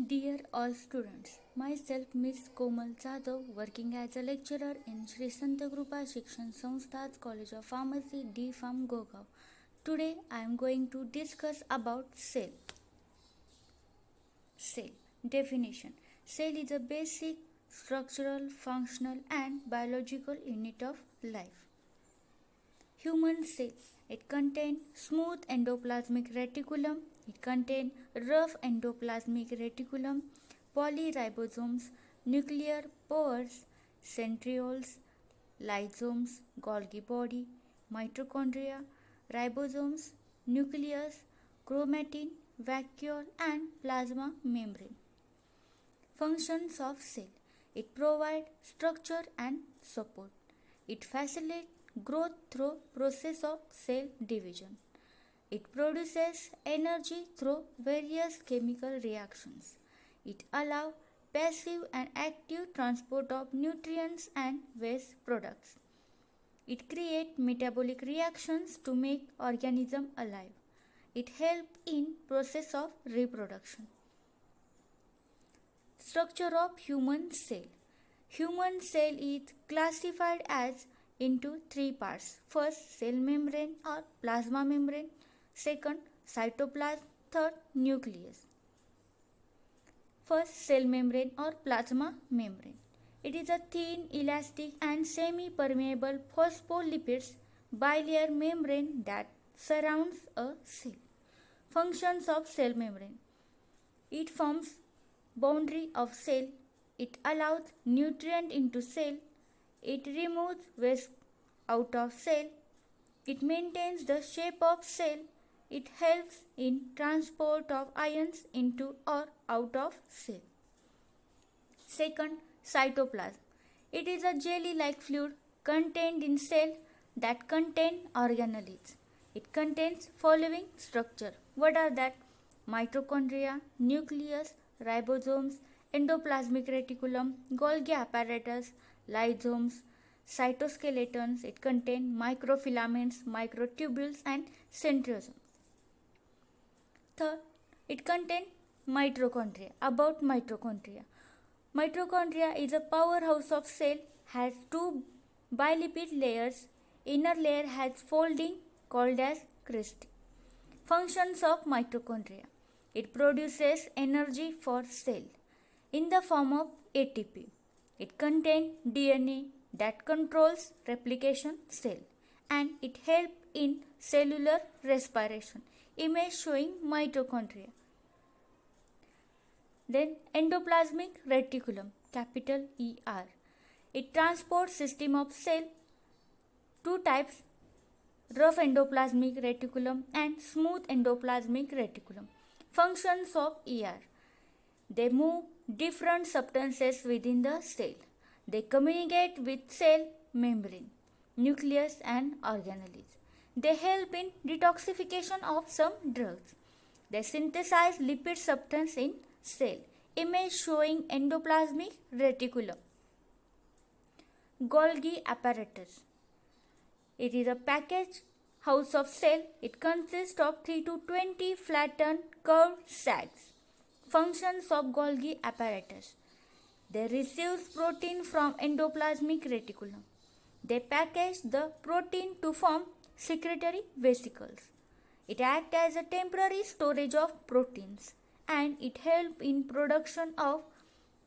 Dear all students, myself Miss Komal Jadhav, working as a lecturer in Sri Sant Krupa Shikshan Sanstha's College of Pharmacy, D Farm, Gogaon. Today I am going to discuss about cell. Cell definition: cell is a basic structural, functional, and biological unit of life. Human cell. It contains smooth endoplasmic reticulum. It contains rough endoplasmic reticulum, polyribosomes, nuclear pores, centrioles, lysosomes, Golgi body, mitochondria, ribosomes, nucleus, chromatin, vacuole, and plasma membrane. Functions of cell. It provides structure and support. It facilitates growth through process of cell division. It produces energy through various chemical reactions. It allows passive and active transport of nutrients and waste products. It creates metabolic reactions to make organism alive. It helps in process of reproduction. Structure of human cell. Human cell is classified as into three parts. First, cell membrane or plasma membrane. Second, cytoplasm. Third, nucleus. First, cell membrane or plasma membrane. It is a thin, elastic and semi-permeable phospholipids bilayer membrane that surrounds a cell. Functions of cell membrane. It forms boundary of cell. It allows nutrient into cell. It removes waste out of cell. It maintains the shape of cell. It helps in transport of ions into or out of cell. Second, cytoplasm. It is a jelly-like fluid contained in cell that contain organelles. It contains following structure. What are that? Mitochondria, nucleus, ribosomes, endoplasmic reticulum, Golgi apparatus, lysosomes, cytoskeletons. It contains microfilaments, microtubules and centriosomes. Third, it contains mitochondria. About mitochondria. Mitochondria is a powerhouse of cell, has two bilipid layers. Inner layer has folding called as cristae. Functions of mitochondria. It produces energy for cell in the form of ATP. It contains DNA that controls replication cell and it helps in cellular respiration. Image showing mitochondria. Then endoplasmic reticulum, capital ER. It transport system of cell. Two types, rough endoplasmic reticulum and smooth endoplasmic reticulum. Functions of ER. They move different substances within the cell. They communicate with cell membrane, nucleus and organelles. They help in detoxification of some drugs. They synthesize lipid substance in cell. Image showing endoplasmic reticulum. Golgi apparatus. It is a package house of cell. It consists of 3 to 20 flattened curved sacs. Functions of Golgi apparatus. They receive protein from endoplasmic reticulum. They package the protein to form secretory vesicles. It acts as a temporary storage of proteins and it helps in production of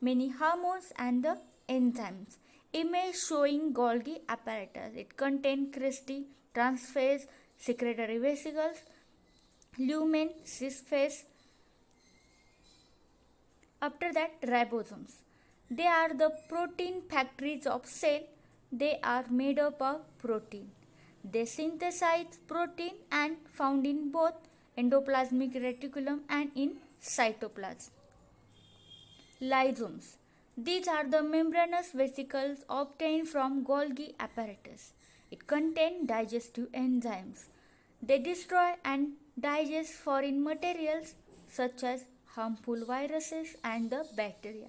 many hormones and the enzymes. Image showing Golgi apparatus. It contains cristae, transphase, secretory vesicles, lumen, cisphase. After that, ribosomes. They are the protein factories of cell. They are made up of protein. They synthesize protein and found in both endoplasmic reticulum and in cytoplasm. Lysosomes. These are the membranous vesicles obtained from Golgi apparatus. It contains digestive enzymes. They destroy and digest foreign materials such as harmful viruses and the bacteria.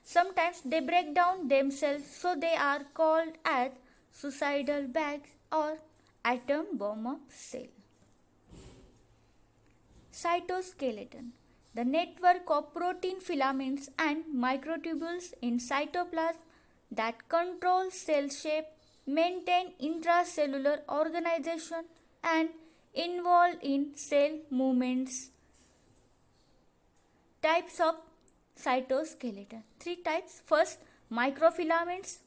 Sometimes they break down themselves, so they are called as suicidal bags or atom bomb of cell. Cytoskeleton. The network of protein filaments and microtubules in cytoplasm that control cell shape, maintain intracellular organization, and involved in cell movements. Types of cytoskeleton. Three types. First, microfilaments.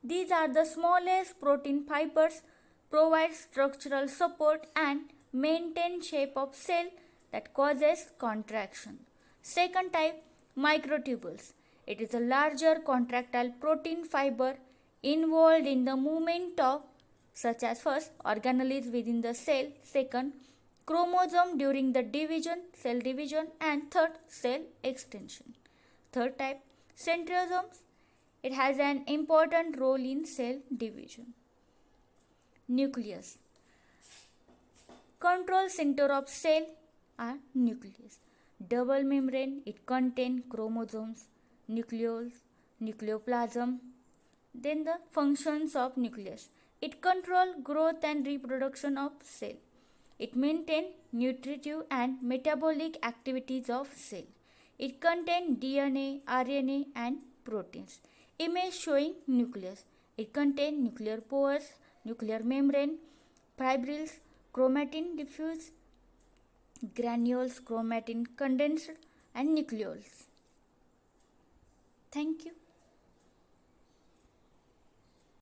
These are the smallest protein fibers, provide structural support and maintain shape of cell that causes contraction. Second type, microtubules. It is a larger contractile protein fiber involved in the movement of, such as first, organelles within the cell, second, chromosome during the division, cell division, and third, cell extension. Third type, centriosomes. It has an important role in cell division. Nucleus. Control center of cell are nucleus. Double membrane, it contains chromosomes, nucleoles, nucleoplasm. Then the functions of nucleus. It controls growth and reproduction of cell. It maintains nutritive and metabolic activities of cell. It contains DNA, RNA and proteins. Image showing nucleus. It contains nuclear pores, nuclear membrane, fibrils, chromatin diffuse, granules, chromatin condensed and nucleoles. Thank you.